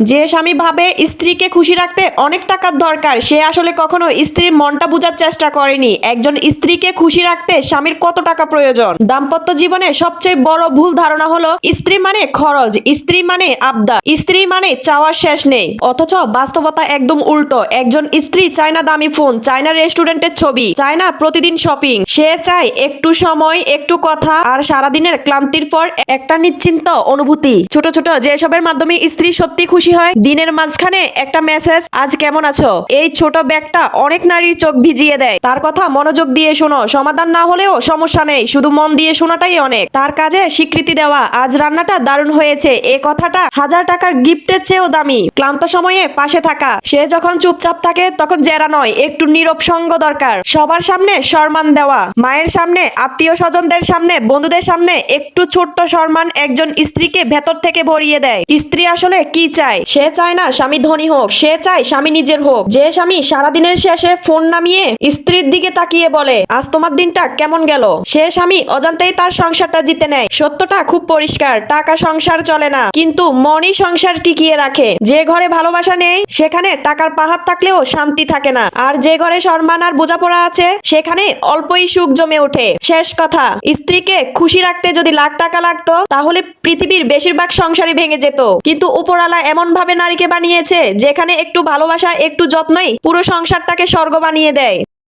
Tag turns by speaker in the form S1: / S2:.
S1: যে স্বামী ভাবে স্ত্রীকে খুশি রাখতে অনেক টাকার দরকার, সে আসলে কখনো স্ত্রীর মনটা বোঝার চেষ্টা করেনি। একজন স্ত্রীকে খুশি রাখতে স্বামীর কত টাকা প্রয়োজন। দাম্পত্য জীবনে সবচেয়ে বড় ভুল ধারণা হলো স্ত্রী মানে খরচ, স্ত্রী মানে আবদার, স্ত্রী মানে চাওয়ার শেষ নেই। অথচ বাস্তবতা একদম উল্টো। একজন স্ত্রী চায় না দামি ফোন, চায় না রেস্টুরেন্টের ছবি, চায় না প্রতিদিন শপিং। সে চায় একটু সময়, একটু কথা, আর সারাদিনের ক্লান্তির পর একটা নিশ্চিন্ত অনুভূতি। ছোট ছোট যেসবের মাধ্যমে স্ত্রী সত্যি খুশি হয়, দিনের মাঝখানে একটা মেসেজ, আজ কেমন আছো, এই ছোট ব্যাগটা অনেক নারীর চোখ ভিজিয়ে দেয়। তার কথা মনোযোগ দিয়ে শোনো, সমাধান না হলেও সমস্যা নেই, শুধু মন দিয়ে শোনাটাই অনেক। তার কাজে স্বীকৃতি দেওয়া, আজ রান্নাটা দারুণ হয়েছে, এ কথাটা 1000 টাকার গিফটের চেয়েও দামি। ক্লান্ত সময়ে পাশে থাকা, সে যখন চুপচাপ থাকে তখন জেরা নয়, একটু নীরব সঙ্গ দরকার। সবার সামনে সম্মান দেওয়া, মায়ের সামনে, আত্মীয় স্বজনদের সামনে, বন্ধুদের সামনে একটু ছোট্ট সম্মান একজন স্ত্রীকে ভেতর থেকে ভরিয়ে দেয়। স্ত্রী আসলে কি চায়? সে চায় না স্বামী ধনী হোক, সে চায় স্বামী নিজের হোক। যে স্বামী সারাদিনের শেষে ফোন নামিয়ে স্ত্রীর দিকে তাকিয়ে বলে, আজ তোমার দিনটা কেমন গেল, সে স্বামী অজান্তেই তার সংসারটা জিতে নেয়। সত্যটা খুব পরিষ্কার, টাকা সংসার চলে না, কিন্তু মনই সংসার টিকিয়ে রাখে। যে ঘরে ভালোবাসা নেই সেখানে টাকার পাহাড় থাকলেও শান্তি থাকে না, আর যে ঘরে সম্মান আর বোঝাপড়া আছে সেখানে অল্পই সুখ জমে ওঠে। শেষ কথা, স্ত্রীকে খুশি রাখতে যদি লাখ টাকা লাগতো তাহলে পৃথিবীর বেশিরভাগ সংসারই ভেঙে যেত। কিন্তু উপরওয়ালা এমন ভাবে নারীকে বানিয়েছে যেখানে একটু ভালোবাসা, একটু যত্নই পুরো সংসারটাকে স্বর্গ বানিয়ে দেয়।